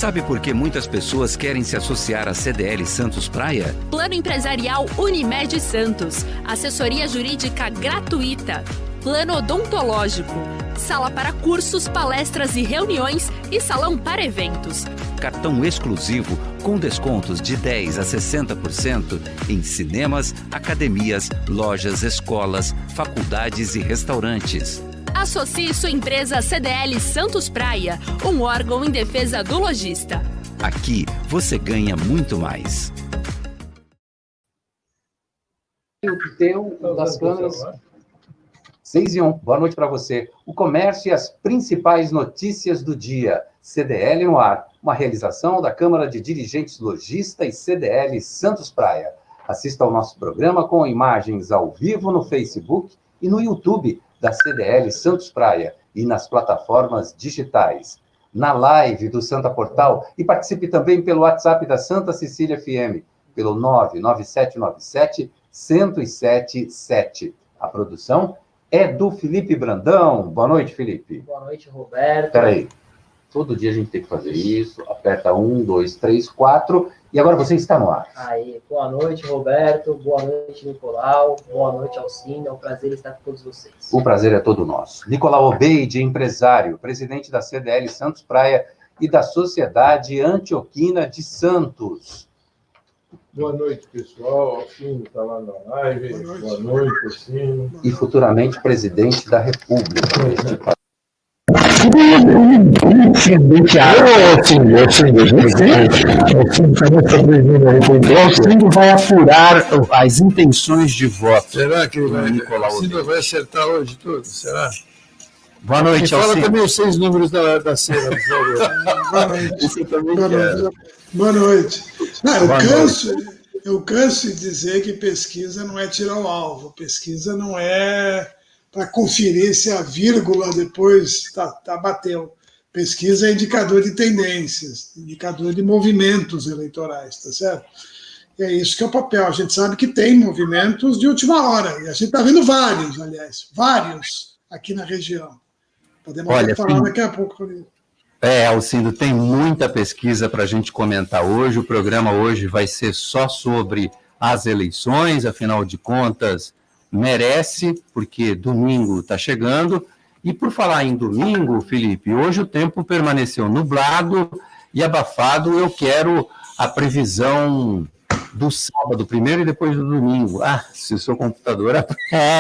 Sabe por que muitas pessoas querem se associar à CDL Santos Praia? Plano Empresarial Unimed Santos. Assessoria Jurídica gratuita. Plano Odontológico. Sala para cursos, palestras e reuniões e salão para eventos. Cartão exclusivo com descontos de 10% a 60% em cinemas, academias, lojas, escolas, faculdades e restaurantes. Associe sua empresa CDL Santos Praia, um órgão em defesa do lojista. Aqui você ganha muito mais. O teu das câmeras. 6:01. Boa noite para você. O comércio e as principais notícias do dia. CDL no ar. Uma realização da Câmara de Dirigentes Logista e CDL Santos Praia. Assista ao nosso programa com imagens ao vivo no Facebook e no YouTube da CDL Santos Praia e nas plataformas digitais. Na live do Santa Portal e participe também pelo WhatsApp da Santa Cecília FM, pelo 99797-1077. A produção é do Felipe Brandão. Boa noite, Felipe. Boa noite, Roberto. Peraí. Todo dia a gente tem que fazer isso. Aperta 1, 2, 3, 4. E agora você está no ar. Aí, boa noite, Roberto. Boa noite, Nicolau. Boa noite, Alcine. É um prazer estar com todos vocês. O prazer é todo nosso. Nicolau Obeide, empresário, presidente da CDL Santos Praia e da Sociedade Antioquina de Santos. Boa noite, pessoal. Alcine está lá na live. Boa noite, Alcine. E futuramente presidente da República. O Alcine vai apurar as intenções de voto. Será que vai, Nicolau Alcine vai acertar hoje tudo? Será? Boa noite, Fala Alcine. também os 6 números da cena, por favor. Boa noite. Isso eu também Boa quero. noite. Boa noite. Não, Boa eu canso de dizer que pesquisa não é tirar o alvo. Pesquisa não é para conferir se a vírgula depois bateu. Pesquisa é indicador de tendências, indicador de movimentos eleitorais, tá certo? E é isso que é o papel. A gente sabe que tem movimentos de última hora, e a gente está vendo vários, aliás, vários aqui na região. Podemos falar daqui a pouco. Alcindo, tem muita pesquisa para a gente comentar hoje. O programa hoje vai ser só sobre as eleições, afinal de contas, merece, porque domingo está chegando. E por falar em domingo, Felipe, hoje o tempo permaneceu nublado e abafado. Eu quero a previsão do sábado primeiro e depois do domingo. Se o seu computador...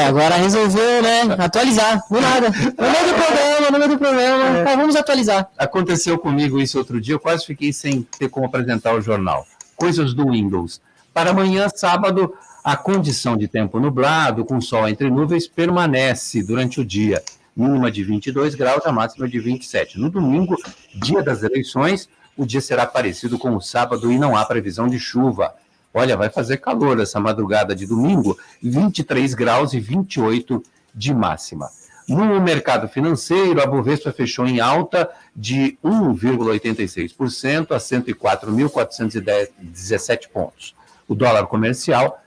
Agora resolveu, né? Atualizar. Do nada. No meio do programa. Vamos atualizar. Aconteceu comigo isso outro dia, eu quase fiquei sem ter como apresentar o jornal. Coisas do Windows. Para amanhã, sábado, a condição de tempo nublado, com sol entre nuvens, permanece durante o dia. Mínima de 22 graus, a máxima de 27. No domingo, dia das eleições, o dia será parecido com o sábado e não há previsão de chuva. Olha, vai fazer calor essa madrugada de domingo, 23 graus e 28 de máxima. No mercado financeiro, a Bovespa fechou em alta de 1,86% a 104.417 pontos. O dólar comercial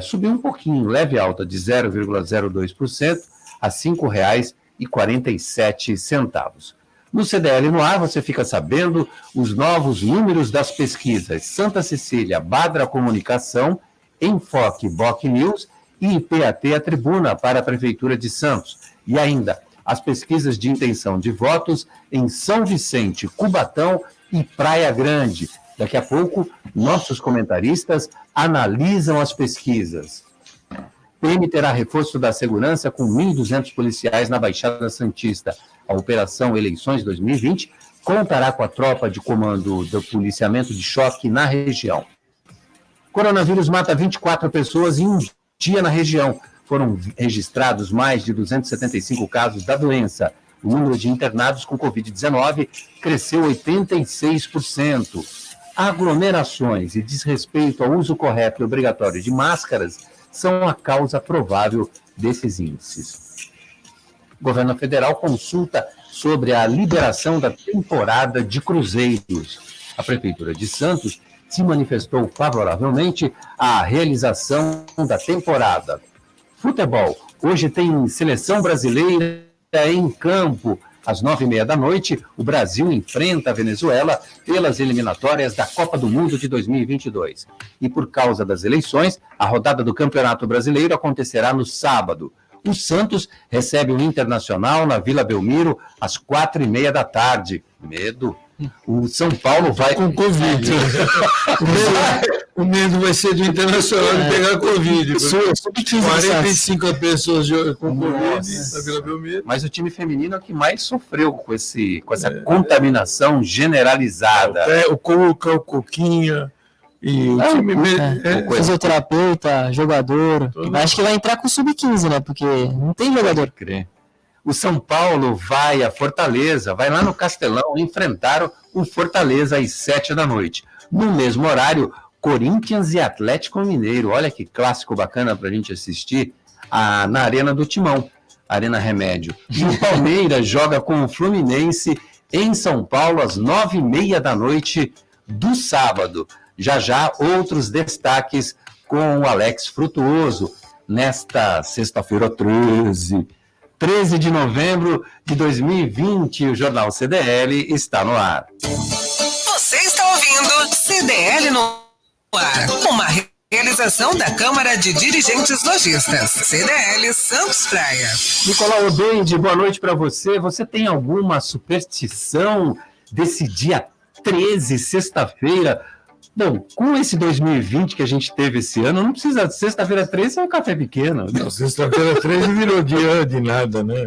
subiu um pouquinho, leve alta de 0,02% a R$ 5,47. No CDL no ar, você fica sabendo os novos números das pesquisas Santa Cecília, Badra Comunicação, Enfoque, Boc News e IPAT A Tribuna para a Prefeitura de Santos. E ainda as pesquisas de intenção de votos em São Vicente, Cubatão e Praia Grande. Daqui a pouco, nossos comentaristas analisam as pesquisas. PM terá reforço da segurança com 1.200 policiais na Baixada Santista. A Operação Eleições 2020 contará com a tropa de comando do policiamento de choque na região. Coronavírus mata 24 pessoas em um dia na região. Foram registrados mais de 275 casos da doença. O número de internados com Covid-19 cresceu 86%. Aglomerações e desrespeito ao uso correto e obrigatório de máscaras são a causa provável desses índices. O governo federal consulta sobre a liberação da temporada de cruzeiros. A Prefeitura de Santos se manifestou favoravelmente à realização da temporada. Futebol. Hoje tem seleção brasileira em campo. às 9h30 da noite, o Brasil enfrenta a Venezuela pelas eliminatórias da Copa do Mundo de 2022. E por causa das eleições, a rodada do Campeonato Brasileiro acontecerá no sábado. O Santos recebe o Internacional na Vila Belmiro às 4h30 da tarde. Medo. O São Paulo vai... Com Covid. O medo vai ser do Internacional de pegar Covid. 45 pessoas com Covid na Vila Belmiro. Mas o time feminino é o que mais sofreu com essa contaminação generalizada. O Cuca, o Coquinha... E o time fisioterapeuta, jogador. Acho que vai entrar com o sub-15, né? Porque não tem jogador. O São Paulo vai a Fortaleza, vai lá no Castelão enfrentar o Fortaleza às 7 da noite. No mesmo horário, Corinthians e Atlético Mineiro. Olha que clássico bacana para a gente assistir na Arena do Timão, Arena Remédio. E o Palmeiras joga com o Fluminense em São Paulo às 9h30 da noite do sábado. Já, outros destaques com o Alex Frutuoso, nesta sexta-feira 13 de novembro de 2020, o Jornal CDL está no ar. Você está ouvindo CDL no ar, uma realização da Câmara de Dirigentes Lojistas, CDL Santos Praia. Nicolau Obeide, boa noite para você. Você tem alguma superstição desse dia 13, sexta-feira? Bom, com esse 2020 que a gente teve esse ano, não precisa. Sexta-feira 13 é um café pequeno. Não, sexta-feira 13 virou dia de nada, né?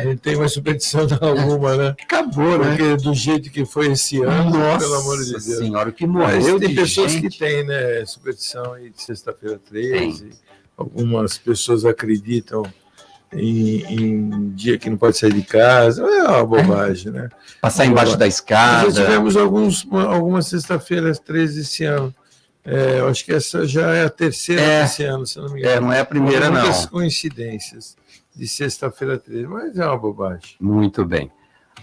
Não tem mais superstição alguma, né? Acabou, né? Porque do jeito que foi esse ano, pelo amor de Deus. Senhora, o que morreu. Tem pessoas que têm, né? Superstição aí de sexta-feira 13. Tem. Algumas pessoas acreditam em dia que não pode sair de casa, é uma bobagem, né? Passar embaixo da escada. Nós já tivemos algumas sexta-feiras 13 esse ano. Eu acho que essa já é a terceira desse ano, se não me engano. Não é a primeira, não. Muitas coincidências de sexta-feira 13, mas é uma bobagem. Muito bem.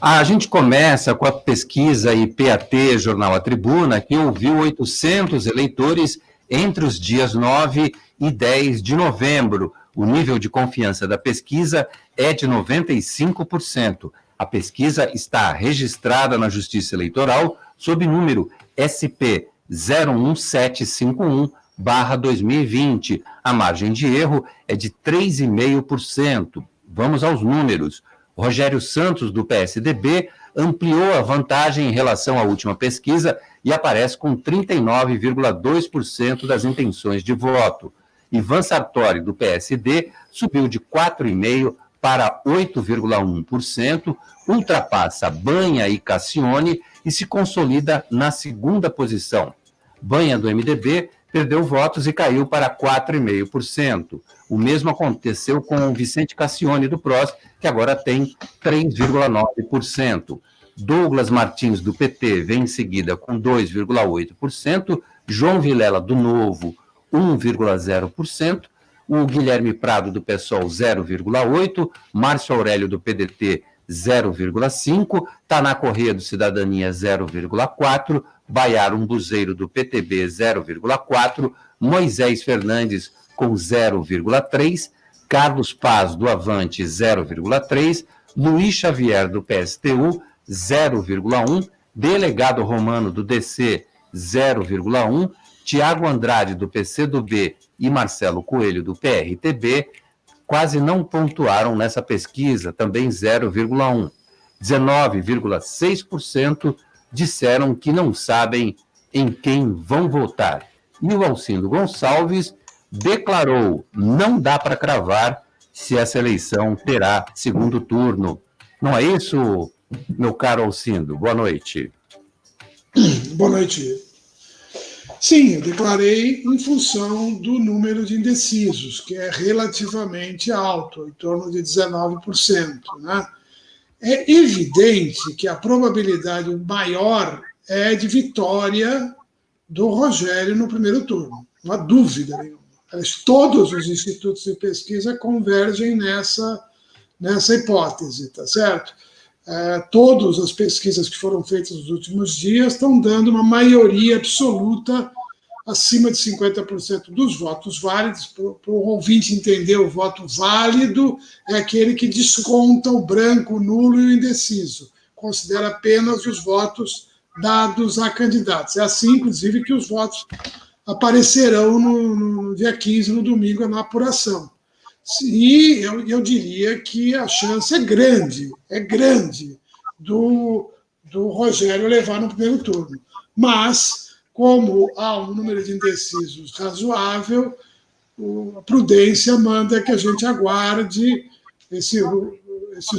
A gente começa com a pesquisa IPAT Jornal A Tribuna, que ouviu 800 eleitores entre os dias 9 e 10 de novembro. O nível de confiança da pesquisa é de 95%. A pesquisa está registrada na Justiça Eleitoral sob número SP 01751/2020. A margem de erro é de 3,5%. Vamos aos números. Rogério Santos, do PSDB, ampliou a vantagem em relação à última pesquisa e aparece com 39,2% das intenções de voto. Ivan Sartori, do PSD, subiu de 4,5% para 8,1%, ultrapassa Banha e Cassione e se consolida na segunda posição. Banha, do MDB, perdeu votos e caiu para 4,5%. O mesmo aconteceu com Vicente Cassione, do PROS, que agora tem 3,9%. Douglas Martins, do PT, vem em seguida com 2,8%. João Vilela, do Novo, 1,0%, o Guilherme Prado, do PSOL, 0,8%, Márcio Aurélio, do PDT, 0,5%, Taná Corrêa, do Cidadania, 0,4%, Baiar Umbuzeiro, do PTB, 0,4%, Moisés Fernandes, com 0,3%, Carlos Paz, do Avante, 0,3%, Luiz Xavier, do PSTU, 0,1%, Delegado Romano, do DC, 0,1%, Tiago Andrade, do PCdoB, e Marcelo Coelho, do PRTB, quase não pontuaram nessa pesquisa, também 0,1%. 19,6% disseram que não sabem em quem vão votar. E o Alcindo Gonçalves declarou: não dá para cravar se essa eleição terá segundo turno. Não é isso, meu caro Alcindo? Boa noite. Boa noite. Sim, eu declarei em função do número de indecisos, que é relativamente alto, em torno de 19%. Né? É evidente que a probabilidade maior é de vitória do Rogério no primeiro turno, não há dúvida nenhuma. Todos os institutos de pesquisa convergem nessa hipótese, tá certo? Todas as pesquisas que foram feitas nos últimos dias estão dando uma maioria absoluta acima de 50% dos votos válidos. Para o ouvinte entender, o voto válido é aquele que desconta o branco, o nulo e o indeciso, considera apenas os votos dados a candidatos. É assim, inclusive, que os votos aparecerão no dia 15, no domingo, na apuração. E eu diria que a chance é grande do Rogério levar no primeiro turno. Mas, como há um número de indecisos razoável, a prudência manda que a gente aguarde esses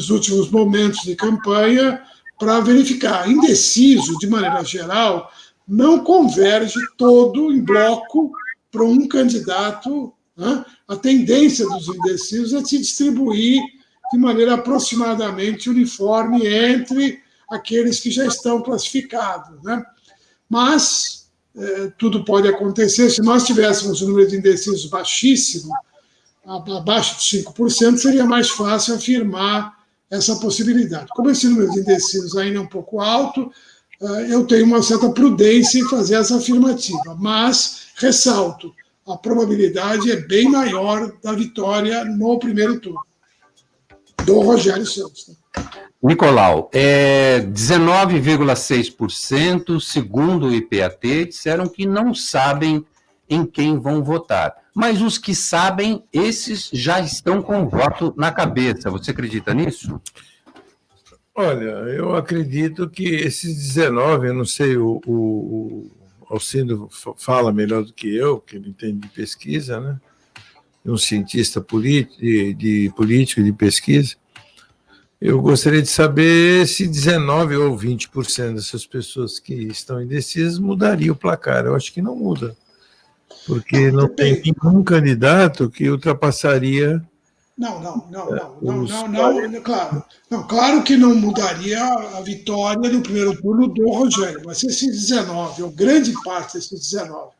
últimos momentos de campanha para verificar. Indeciso, de maneira geral, não converge todo em bloco para um candidato, né? A tendência dos indecisos é se distribuir de maneira aproximadamente uniforme entre aqueles que já estão classificados, né? Mas tudo pode acontecer. Se nós tivéssemos um número de indecisos baixíssimo, abaixo de 5%, seria mais fácil afirmar essa possibilidade. Como esse número de indecisos ainda é um pouco alto, eu tenho uma certa prudência em fazer essa afirmativa, mas ressalto, a probabilidade é bem maior da vitória no primeiro turno, do Rogério Santos. Nicolau, 19,6%, segundo o IPAT, disseram que não sabem em quem vão votar. Mas os que sabem, esses já estão com o voto na cabeça. Você acredita nisso? Olha, eu acredito que esses 19, eu não sei, o Alcindo fala melhor do que eu, que ele entende de pesquisa, né? Um cientista de político de pesquisa. Eu gostaria de saber se 19 ou 20% dessas pessoas que estão indecisas mudaria o placar. Eu acho que não muda, porque não tem nenhum candidato que ultrapassaria. Claro que não mudaria a vitória no primeiro turno do Rogério, mas se esses 19, ou grande parte desses 19,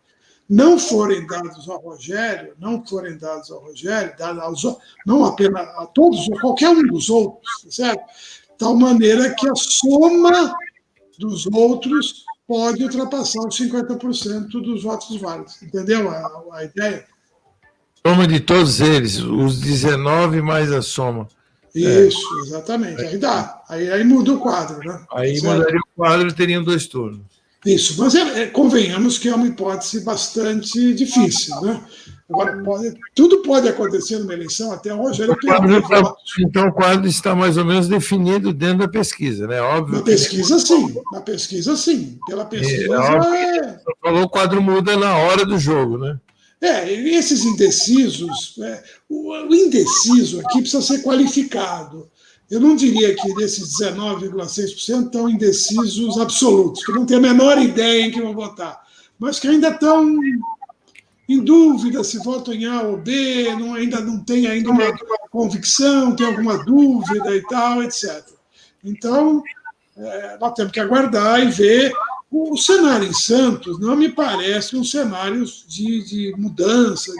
não forem dados ao Rogério, não apenas a todos, ou qualquer um dos outros, certo? De tal maneira que a soma dos outros pode ultrapassar os 50% dos votos válidos. Entendeu a ideia? Soma de todos eles, os 19 mais a soma. Isso, exatamente. Aí dá. Aí muda o quadro, né? Aí mudaria o quadro e teriam 2 turnos. Isso, mas convenhamos que é uma hipótese bastante difícil, né? Agora, tudo pode acontecer numa eleição, até o Rogério perder votos. Então o quadro está mais ou menos definido dentro da pesquisa, né? Óbvio. Na pesquisa, sim. Pela pesquisa. Você falou, o quadro muda na hora do jogo, né? E esses indecisos, o indeciso aqui precisa ser qualificado. Eu não diria que desses 19,6% estão indecisos absolutos, que não têm a menor ideia em que vão votar, mas que ainda estão em dúvida se votam em A ou B, ainda não tem ainda uma convicção, tem alguma dúvida e tal, etc. Então, nós temos que aguardar e ver. O cenário em Santos não me parece um cenário de mudança,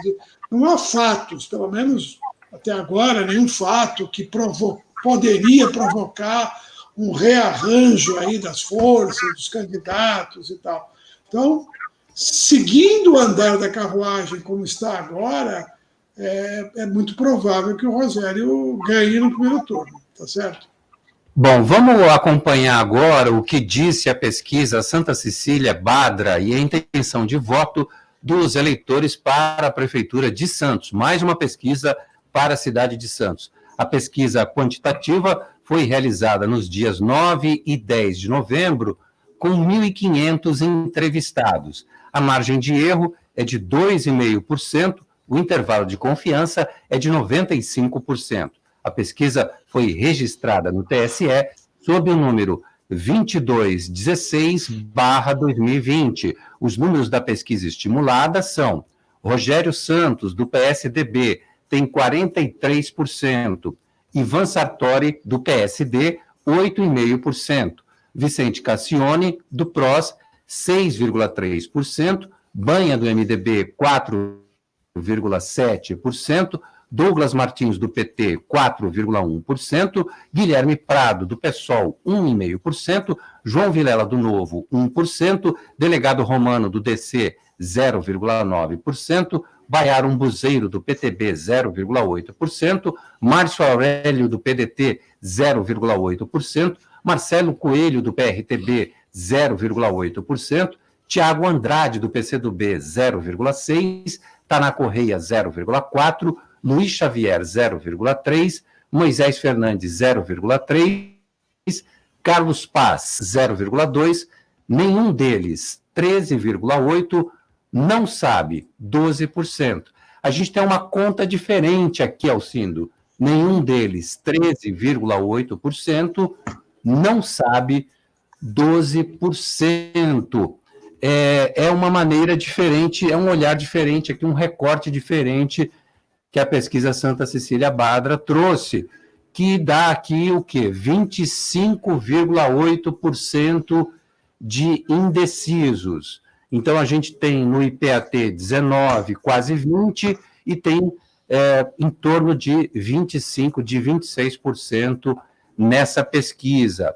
não há fatos, pelo menos até agora, nenhum fato que poderia provocar um rearranjo aí das forças, dos candidatos e tal. Então, seguindo o andar da carruagem como está agora, é muito provável que o Rogério ganhe no primeiro turno, tá certo? Bom, vamos acompanhar agora o que disse a pesquisa Santa Cecília Badra e a intenção de voto dos eleitores para a Prefeitura de Santos. Mais uma pesquisa para a cidade de Santos. A pesquisa quantitativa foi realizada nos dias 9 e 10 de novembro, com 1.500 entrevistados. A margem de erro é de 2,5%, o intervalo de confiança é de 95%. A pesquisa foi registrada no TSE sob o número 2216/2020. Os números da pesquisa estimulada são: Rogério Santos, do PSDB, tem 43%, Ivan Sartori, do PSD, 8,5%, Vicente Cassione, do PROS, 6,3%, Banha, do MDB, 4,7%, Douglas Martins, do PT, 4,1%, Guilherme Prado, do PSOL, 1,5%, João Vilela, do Novo, 1%, Delegado Romano, do DC, 0,9%, Baiar Umbuzeiro, do PTB, 0,8%, Márcio Aurélio, do PDT, 0,8%, Marcelo Coelho, do PRTB, 0,8%, Tiago Andrade, do PCdoB, 0,6%, Taná Correia, 0,4%, Luiz Xavier, 0,3%, Moisés Fernandes, 0,3%, Carlos Paz, 0,2%, nenhum deles, 13,8%, não sabe, 12%. A gente tem uma conta diferente aqui, Alcindo. Nenhum deles, 13,8%, não sabe, 12%. É uma maneira diferente, é um olhar diferente aqui, um recorte diferente que a pesquisa Santa Cecília Badra trouxe, que dá aqui o quê? 25,8% de indecisos. Então, a gente tem no IPAT 19, quase 20, e tem em torno de 25%, de 26% nessa pesquisa.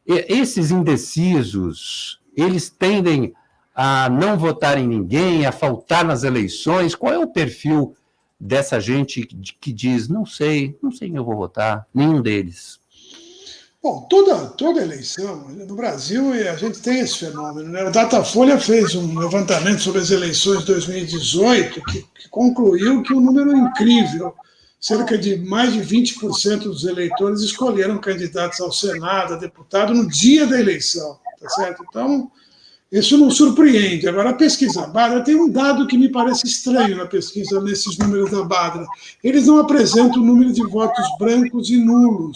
Esses indecisos, eles tendem a não votar em ninguém, a faltar nas eleições. Qual é o perfil dessa gente que diz, não sei quem eu vou votar, nenhum deles? Bom, toda eleição, no Brasil, a gente tem esse fenômeno, né? O Datafolha fez um levantamento sobre as eleições de 2018 que concluiu que um número incrível, cerca de mais de 20% dos eleitores escolheram candidatos ao Senado, a deputado, no dia da eleição, tá certo? Então, isso não surpreende. Agora, a pesquisa Badra tem um dado que me parece estranho na pesquisa, nesses números da Badra. Eles não apresentam o número de votos brancos e nulos,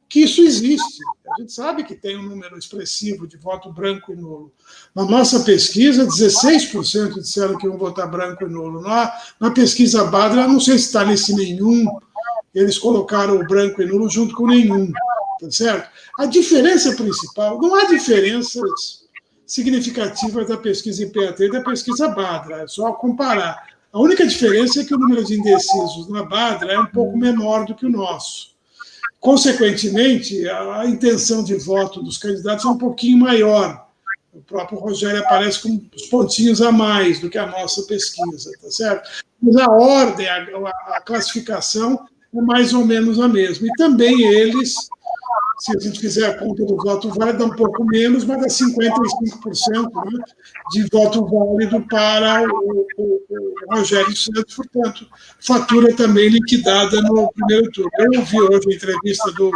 que isso existe. A gente sabe que tem um número expressivo de voto branco e nulo. Na nossa pesquisa, 16% disseram que iam votar branco e nulo. Na pesquisa Badra, não sei se está nesse nenhum, eles colocaram o branco e nulo junto com nenhum, tá certo? A diferença principal, não há diferenças significativas da pesquisa IPAT e da pesquisa Badra, é só comparar. A única diferença é que o número de indecisos na Badra é um pouco menor do que o nosso. Consequentemente, a intenção de voto dos candidatos é um pouquinho maior. O próprio Rogério aparece com uns pontinhos a mais do que a nossa pesquisa, tá certo? Mas a ordem, a classificação é mais ou menos a mesma. E também eles, se a gente fizer a conta do voto válido, dá um pouco menos, mas dá 55%, né, de voto válido para o Rogério Santos, portanto, fatura também liquidada no primeiro turno. Eu ouvi hoje a entrevista do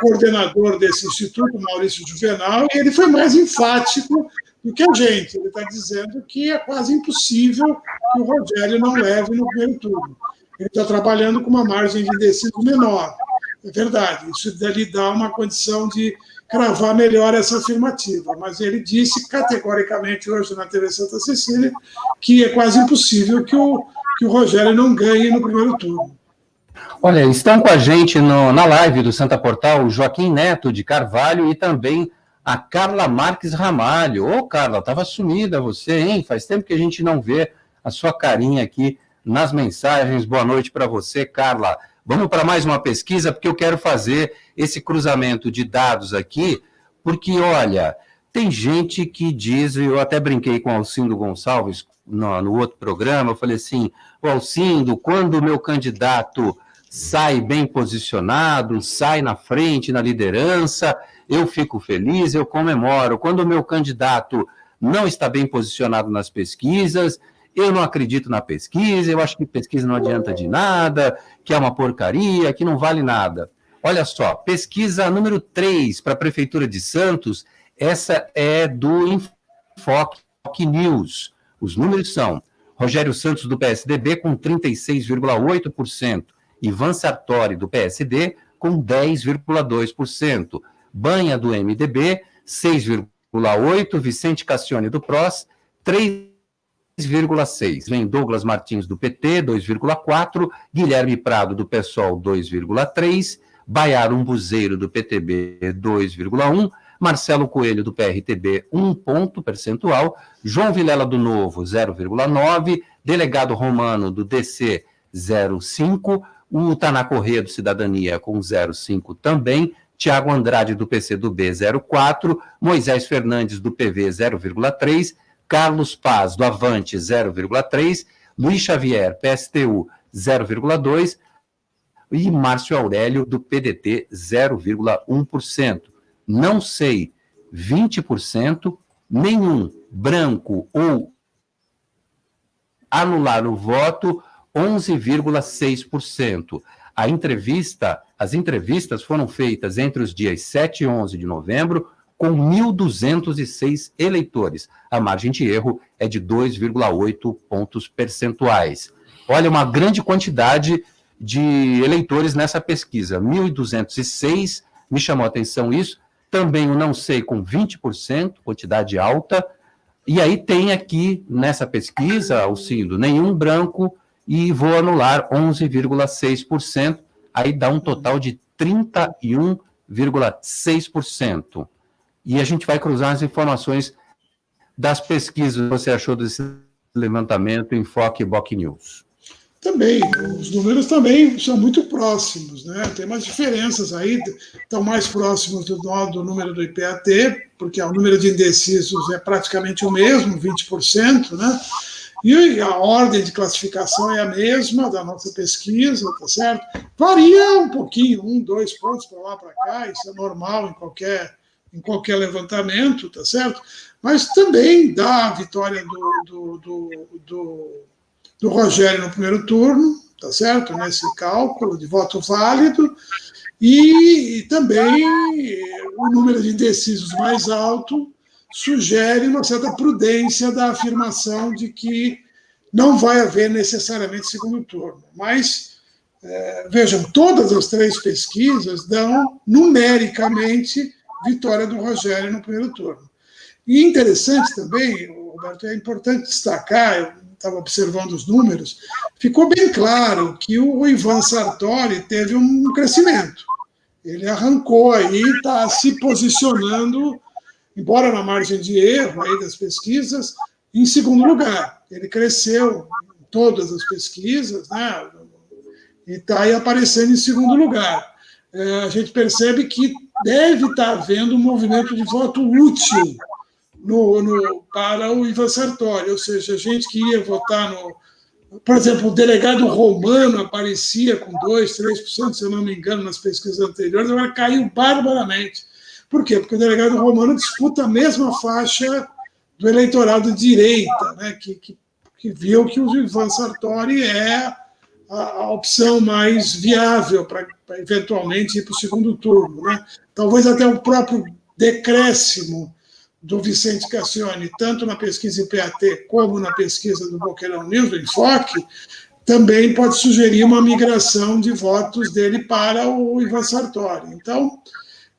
coordenador desse instituto, Maurício Juvenal, e ele foi mais enfático do que a gente. Ele está dizendo que é quase impossível que o Rogério não leve no primeiro turno. Ele está trabalhando com uma margem de indeciso menor. É verdade, isso lhe dá uma condição de cravar melhor essa afirmativa, mas ele disse categoricamente hoje na TV Santa Cecília que é quase impossível que o Rogério não ganhe no primeiro turno. Olha, estão com a gente na live do Santa Portal o Joaquim Neto de Carvalho e também a Carla Marques Ramalho. Ô, Carla, estava sumida você, hein? Faz tempo que a gente não vê a sua carinha aqui nas mensagens. Boa noite para você, Carla. Vamos para mais uma pesquisa, porque eu quero fazer esse cruzamento de dados aqui, porque, olha, tem gente que diz, eu até brinquei com o Alcindo Gonçalves no outro programa, eu falei assim, Alcindo, quando o meu candidato sai bem posicionado, sai na frente, na liderança, eu fico feliz, eu comemoro. Quando o meu candidato não está bem posicionado nas pesquisas, eu não acredito na pesquisa, eu acho que pesquisa não adianta de nada, que é uma porcaria, que não vale nada. Olha só, pesquisa número 3 para a Prefeitura de Santos, essa é do Enfoque News. Os números são Rogério Santos, do PSDB, com 36,8%, Ivan Sartori, do PSD, com 10,2%, Banha, do MDB, 6,8%, Vicente Cassione, do PROS, 3,6%. Vem Douglas Martins, do PT, 2,4%, Guilherme Prado, do PSOL, 2,3%, Baiar Umbuzeiro, do PTB, 2,1%, Marcelo Coelho, do PRTB, 1 ponto percentual, João Vilela, do Novo, 0,9%, Delegado Romano, do DC, 0,5%. O Taná Corrêa, do Cidadania, com 0,5% também. Tiago Andrade, do PCdoB, 0,4%. Moisés Fernandes, do PV, 0,3%. Carlos Paz, do Avante, 0,3%. Luiz Xavier, PSTU, 0,2%. E Márcio Aurélio, do PDT, 0,1%. Não sei, 20%. Nenhum, branco ou anular o voto, 11,6%. As entrevistas foram feitas entre os dias 7 e 11 de novembro, com 1.206 eleitores. A margem de erro é de 2,8 pontos percentuais. Olha, uma grande quantidade de eleitores nessa pesquisa. 1.206, me chamou a atenção isso. Também o não sei com 20%, quantidade alta. E aí tem aqui nessa pesquisa, Alcindo, nenhum branco e vou anular 11,6%. Aí dá um total de 31,6%. E a gente vai cruzar as informações das pesquisas que você achou desse levantamento Enfoque Boc News. Também, os números também são muito próximos, né? Tem umas diferenças aí, estão mais próximos do número do IPAT, porque o número de indecisos é praticamente o mesmo, 20%, né? E a ordem de classificação é a mesma da nossa pesquisa, tá certo? Varia um pouquinho, 1, 2 pontos para lá, para cá, isso é normal em qualquer levantamento, tá certo? Mas também dá a vitória do Rogério no primeiro turno, tá certo? Nesse cálculo de voto válido, e também o número de indecisos mais alto sugere uma certa prudência da afirmação de que não vai haver necessariamente segundo turno. Mas, vejam, todas as 3 pesquisas dão numericamente vitória do Rogério no primeiro turno. E interessante também, Roberto, é importante destacar, eu estava observando os números, ficou bem claro que o Ivan Sartori teve um crescimento. Ele arrancou aí, está se posicionando, embora na margem de erro aí das pesquisas, em segundo lugar. Ele cresceu em todas as pesquisas, né? E está aí aparecendo em segundo lugar. A gente percebe que deve estar havendo um movimento de voto útil para o Ivan Sartori, ou seja, gente que ia votar por exemplo, o delegado Romano aparecia com 2%, 3%, se eu não me engano, nas pesquisas anteriores, agora caiu barbaramente. Por quê? Porque o delegado Romano disputa a mesma faixa do eleitorado de direita, né, que viu que o Ivan Sartori é a opção mais viável para eventualmente ir para o segundo turno, né? Talvez até o próprio decréscimo do Vicente Cassione, tanto na pesquisa IPAT como na pesquisa do Boqueirão News, do Enfoque, também pode sugerir uma migração de votos dele para o Ivan Sartori. Então,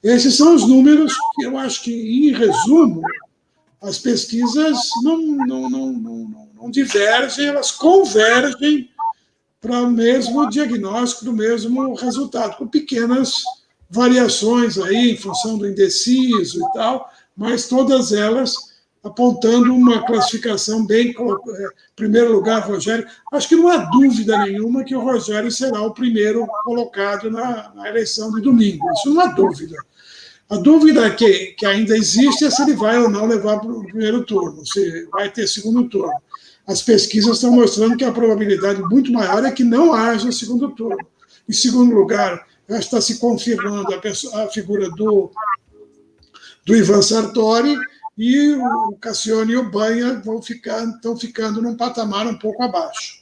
esses são os números que eu acho que, em resumo, as pesquisas não divergem, elas convergem para o mesmo diagnóstico, do mesmo resultado, com pequenas variações aí, em função do indeciso e tal, mas todas elas apontando uma classificação bem... Primeiro lugar, Rogério. Acho que não há dúvida nenhuma que o Rogério será o primeiro colocado na eleição de domingo. Isso não há dúvida. A dúvida que ainda existe é se ele vai ou não levar para o primeiro turno, se vai ter segundo turno. As pesquisas estão mostrando que a probabilidade muito maior é que não haja segundo turno. Em segundo lugar, já está se confirmando a figura do Ivan Sartori, e o Cassione e o Banha estão ficando num patamar um pouco abaixo.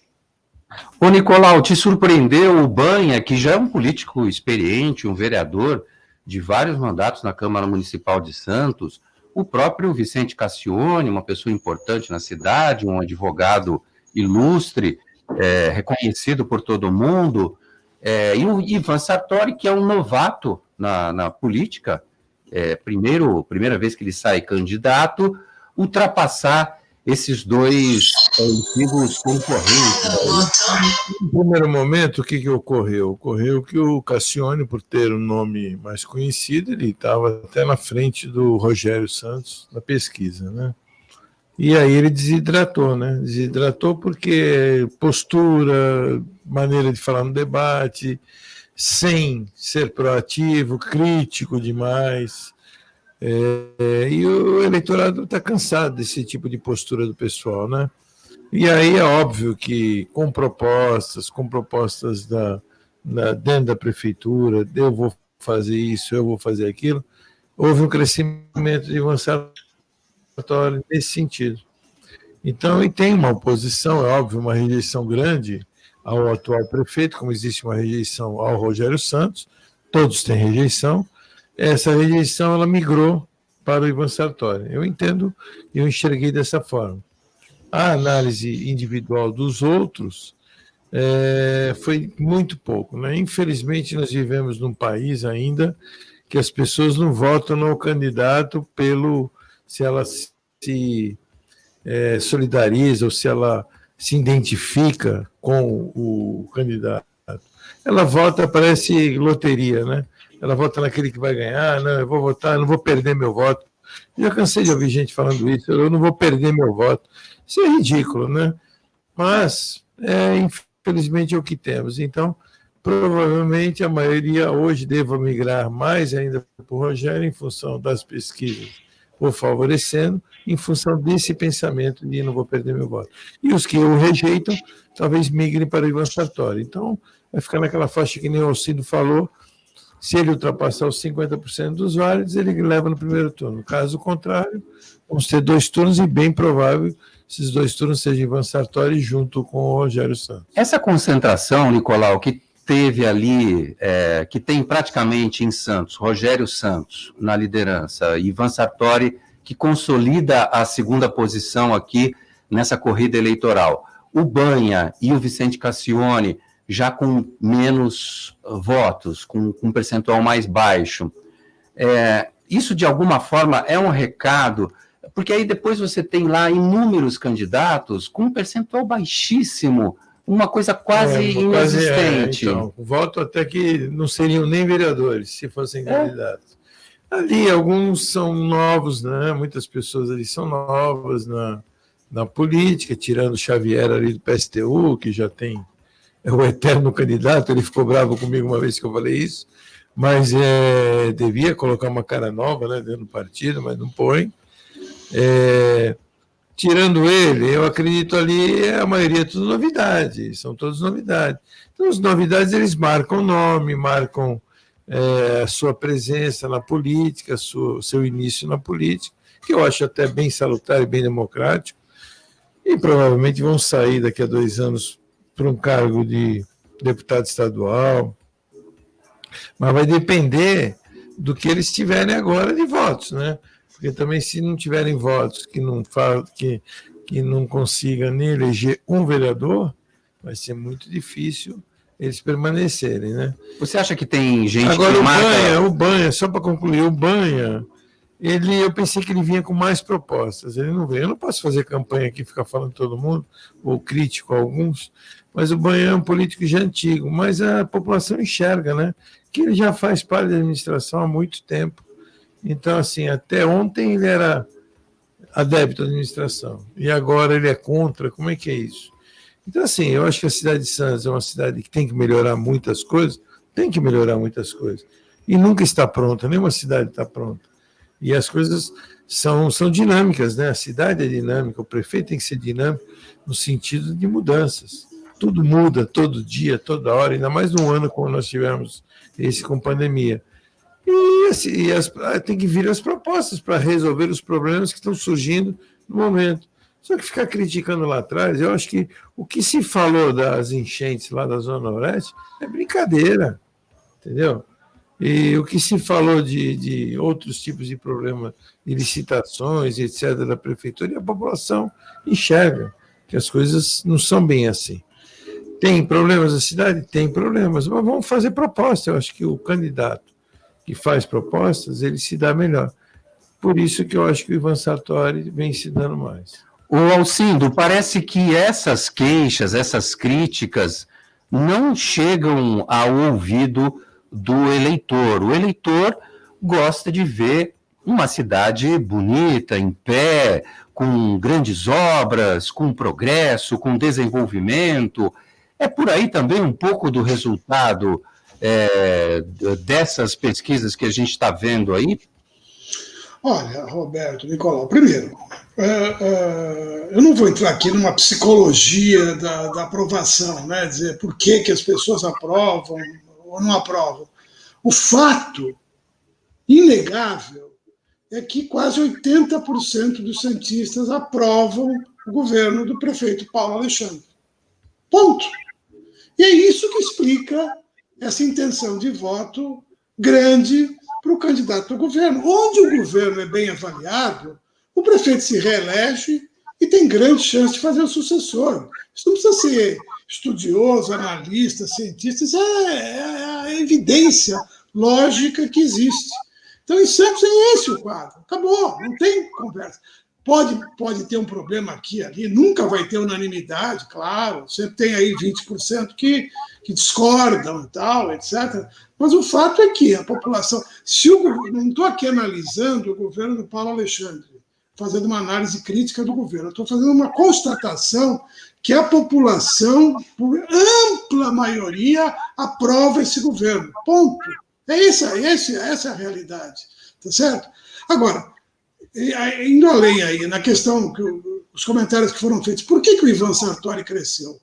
Ô, Nicolau, te surpreendeu o Banha, que já é um político experiente, um vereador de vários mandatos na Câmara Municipal de Santos, o próprio Vicente Cassione, uma pessoa importante na cidade, um advogado ilustre, reconhecido por todo mundo, e o Ivan Sartori, que é um novato na política, primeira vez que ele sai candidato, ultrapassar esses dois antigos concorrentes. No primeiro momento, o que ocorreu? Ocorreu que o Cassione, por ter um nome mais conhecido, ele estava até na frente do Rogério Santos na pesquisa, né? E aí ele desidratou, né? Desidratou porque postura, maneira de falar no debate, sem ser proativo, crítico demais. E o eleitorado está cansado desse tipo de postura do pessoal, né? E aí é óbvio que com propostas dentro da prefeitura, eu vou fazer isso, eu vou fazer aquilo, houve um crescimento de Ivan Sartori nesse sentido. Então, e tem uma oposição, é óbvio, uma rejeição grande ao atual prefeito, como existe uma rejeição ao Rogério Santos, todos têm rejeição. Essa rejeição ela migrou para o Ivan Sartori. Eu entendo e eu enxerguei dessa forma. A análise individual dos outros foi muito pouco, né? Infelizmente, nós vivemos num país ainda que as pessoas não votam no candidato se ela se solidariza ou se ela se identifica com o candidato. Ela vota, parece loteria, né? Ela vota naquele que vai ganhar, não, eu vou votar, eu não vou perder meu voto. Já cansei de ouvir gente falando isso, eu não vou perder meu voto. Isso é ridículo, né? Mas, infelizmente, é o que temos. Então, provavelmente, a maioria hoje deva migrar mais ainda para o Rogério em função das pesquisas, ou favorecendo, em função desse pensamento de não vou perder meu voto. E os que o rejeitam, talvez migrem para o Ivan Sartori. Então, vai ficar naquela faixa que nem o Alcido falou, se ele ultrapassar os 50% dos válidos, ele leva no primeiro turno. Caso contrário, vamos ter 2 turnos e bem provável esses 2 turnos sejam Ivan Sartori junto com o Rogério Santos. Essa concentração, Nicolau, que teve ali, que tem praticamente em Santos, Rogério Santos na liderança, Ivan Sartori, que consolida a segunda posição aqui nessa corrida eleitoral. O Banha e o Vicente Cassione já com menos votos, com um percentual mais baixo. Isso, de alguma forma, é um recado, porque aí depois você tem lá inúmeros candidatos com um percentual baixíssimo, uma coisa quase inexistente. Então, voto até que não seriam nem vereadores, se fossem candidatos. Ali, alguns são novos, né? Muitas pessoas ali são novas na política, tirando o Xavier ali do PSTU, que já tem o eterno candidato, ele ficou bravo comigo uma vez que eu falei isso, mas devia colocar uma cara nova, né, dentro do partido, mas não põe. Tirando ele, eu acredito ali, a maioria é tudo novidade, são todas novidades. Então, as novidades, eles marcam o nome, marcam a sua presença na política, seu início na política, que eu acho até bem salutar e bem democrático, e provavelmente vão sair daqui a 2 anos para um cargo de deputado estadual, mas vai depender do que eles tiverem agora de votos, né? Porque também, se não tiverem votos que não consiga nem eleger um vereador, vai ser muito difícil eles permanecerem, né? Você acha que tem gente agora, que o Banha, só para concluir, o Banha, eu pensei que ele vinha com mais propostas, ele não veio. Eu não posso fazer campanha aqui, ficar falando de todo mundo, ou crítico a alguns, mas o Banha é um político já antigo, mas a população enxerga, né? Que ele já faz parte da administração há muito tempo. Então, assim, até ontem ele era adepto da administração, e agora ele é contra. Como é que é isso? Então, assim, eu acho que a cidade de Santos é uma cidade que tem que melhorar muitas coisas, e nunca está pronta, nenhuma cidade está pronta. E as coisas são dinâmicas, né? A cidade é dinâmica, o prefeito tem que ser dinâmico no sentido de mudanças. Tudo muda todo dia, toda hora, ainda mais num ano como nós tivemos esse com pandemia. E assim, tem que vir as propostas para resolver os problemas que estão surgindo no momento. Só que ficar criticando lá atrás, eu acho que o que se falou das enchentes lá da Zona Oeste é brincadeira, entendeu? E o que se falou de outros tipos de problemas, de licitações, etc., da prefeitura, e a população enxerga que as coisas não são bem assim. Tem problemas na cidade? Tem problemas, mas vamos fazer proposta. Eu acho que o candidato que faz propostas, ele se dá melhor. Por isso que eu acho que o Ivan Sartori vem se dando mais. O Alcindo, parece que essas queixas, essas críticas, não chegam ao ouvido do eleitor. O eleitor gosta de ver uma cidade bonita, em pé, com grandes obras, com progresso, com desenvolvimento. É por aí também um pouco do resultado dessas pesquisas que a gente está vendo aí? Olha, Roberto, Nicolau, primeiro, eu não vou entrar aqui numa psicologia da aprovação, né? Dizer por que as pessoas aprovam ou não aprovam. O fato inegável é que quase 80% dos santistas aprovam o governo do prefeito Paulo Alexandre. Ponto. E é isso que explica essa intenção de voto grande para o candidato ao governo. Onde o governo é bem avaliado, o prefeito se reelege e tem grande chance de fazer o sucessor. Isso não precisa ser estudioso, analista, cientista, isso é a evidência lógica que existe. Então, em Santos é esse o quadro. Acabou, não tem conversa. Pode ter um problema aqui e ali, nunca vai ter unanimidade, claro. Sempre tem aí 20% que discordam e tal, etc. Mas o fato é que a população... Não estou aqui analisando o governo do Paulo Alexandre, fazendo uma análise crítica do governo. Estou fazendo uma constatação que a população, por ampla maioria, aprova esse governo. Ponto. Essa é a realidade. Tá certo? Agora, indo além aí, na questão, os comentários que foram feitos, por que o Ivan Sartori cresceu?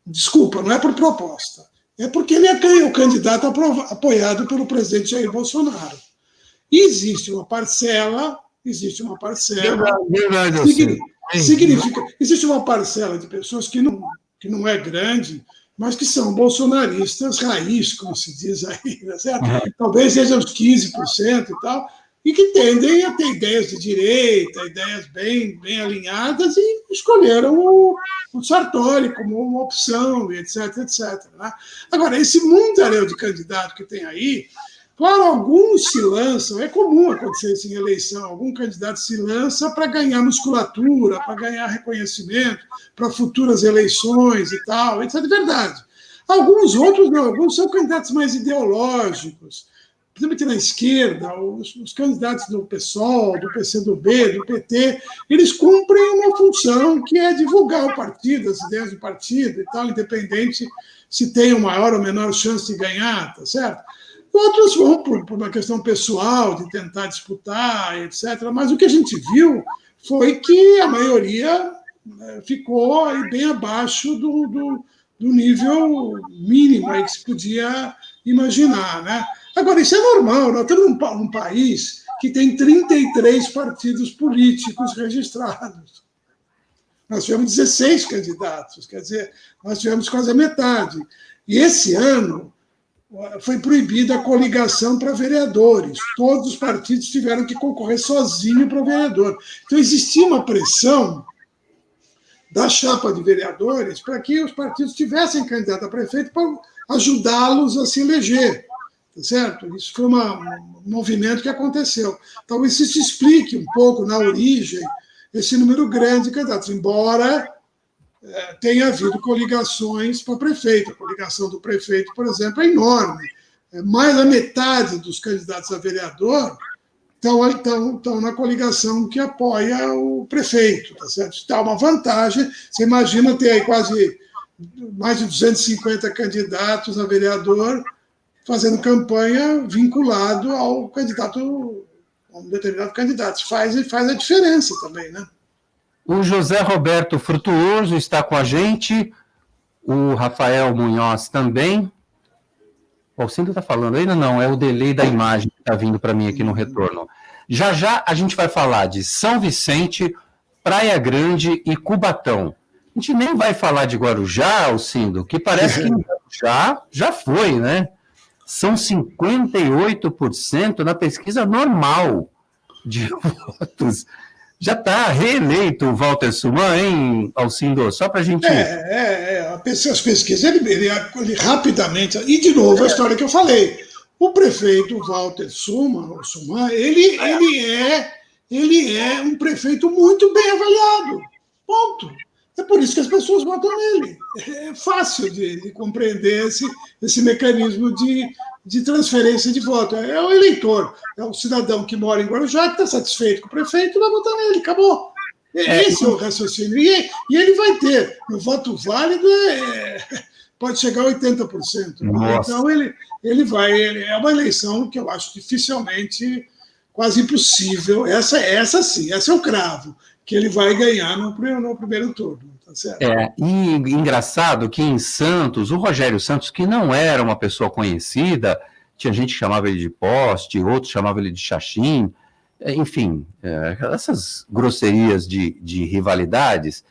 Desculpa, não é por proposta. É porque ele é o candidato apoiado pelo presidente Jair Bolsonaro. E existe uma parcela. Existe uma parcela de pessoas que não é grande, mas que são bolsonaristas raiz, como se diz aí, né, certo? Talvez sejam os 15% e tal, e que tendem a ter ideias de direita, ideias bem alinhadas, e escolheram o Sartori como uma opção, etc, etc. Né? Agora, esse mundaréu de candidato que tem aí, claro, alguns se lançam, é comum acontecer isso em eleição, algum candidato se lança para ganhar musculatura, para ganhar reconhecimento, para futuras eleições e tal, isso é de verdade. Alguns outros não, alguns são candidatos mais ideológicos, principalmente na esquerda, os candidatos do PSOL, do PCdoB, do PT, eles cumprem uma função que é divulgar o partido, as ideias do partido e tal, independente se tem maior ou menor chance de ganhar, tá certo? Outros vão por uma questão pessoal, de tentar disputar, etc. Mas o que a gente viu foi que a maioria ficou aí bem abaixo do nível mínimo aí que se podia imaginar, né? Agora, isso é normal. Nós estamos num país que tem 33 partidos políticos registrados. Nós tivemos 16 candidatos, quer dizer, nós tivemos quase a metade. E esse ano foi proibida a coligação para vereadores. Todos os partidos tiveram que concorrer sozinho para o vereador. Então, existia uma pressão da chapa de vereadores para que os partidos tivessem candidato a prefeito para ajudá-los a se eleger. Tá certo? Isso foi um movimento que aconteceu. Talvez isso explique um pouco, na origem, esse número grande de candidatos, embora tenha havido coligações para prefeito. A coligação do prefeito, por exemplo, é enorme. Mais da metade dos candidatos a vereador estão na coligação que apoia o prefeito. Tá certo? Isso dá uma vantagem. Você imagina ter aí quase mais de 250 candidatos a vereador fazendo campanha vinculado ao candidato, a um determinado candidato. Faz a diferença também, né? O José Roberto Frutuoso está com a gente, o Rafael Munhoz também. O Alcindo está falando ainda? Não, é o delay da imagem que está vindo para mim aqui no retorno. Já a gente vai falar de São Vicente, Praia Grande e Cubatão. A gente nem vai falar de Guarujá, Alcindo, que parece que já foi, né? São 58% na pesquisa normal de votos. Já está reeleito o Walter Suman, hein, Alcindo? Só para a gente... As pesquisas, ele rapidamente... E, de novo, a história que eu falei. O prefeito Walter Suman, ele é um prefeito muito bem avaliado. Ponto. É por isso que as pessoas votam nele. É fácil de compreender esse mecanismo de transferência de voto. É o eleitor, é o cidadão que mora em Guarujá, que está satisfeito com o prefeito, vai votar nele, acabou. Esse é o raciocínio. E ele vai ter. O voto válido pode chegar a 80%. Nossa. Então, ele vai... é uma eleição que eu acho dificilmente, quase impossível. Essa sim, esse é o cravo, que ele vai ganhar no primeiro turno. Tá certo? E engraçado que em Santos, o Rogério Santos, que não era uma pessoa conhecida, tinha gente que chamava ele de poste, outros chamavam ele de xaxim, enfim, essas grosserias de rivalidades,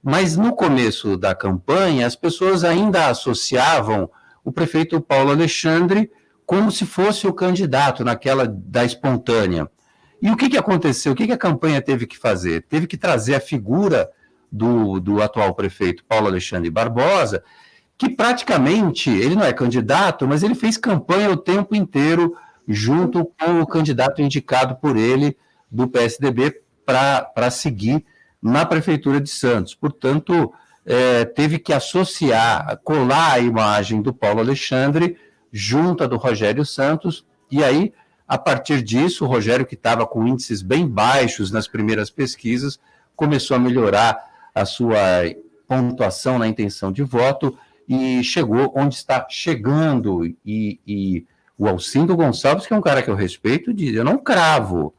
mas no começo da campanha as pessoas ainda associavam o prefeito Paulo Alexandre como se fosse o candidato naquela da espontânea. E o que aconteceu? O que a campanha teve que fazer? Teve que trazer a figura do atual prefeito Paulo Alexandre Barbosa, que praticamente, ele não é candidato, mas ele fez campanha o tempo inteiro junto com o candidato indicado por ele do PSDB para seguir na Prefeitura de Santos. Portanto, teve que associar, colar a imagem do Paulo Alexandre junto à do Rogério Santos, e aí, a partir disso, o Rogério, que estava com índices bem baixos nas primeiras pesquisas, começou a melhorar a sua pontuação na intenção de voto e chegou onde está chegando. E o Alcindo Gonçalves, que é um cara que eu respeito, diz: eu não cravo,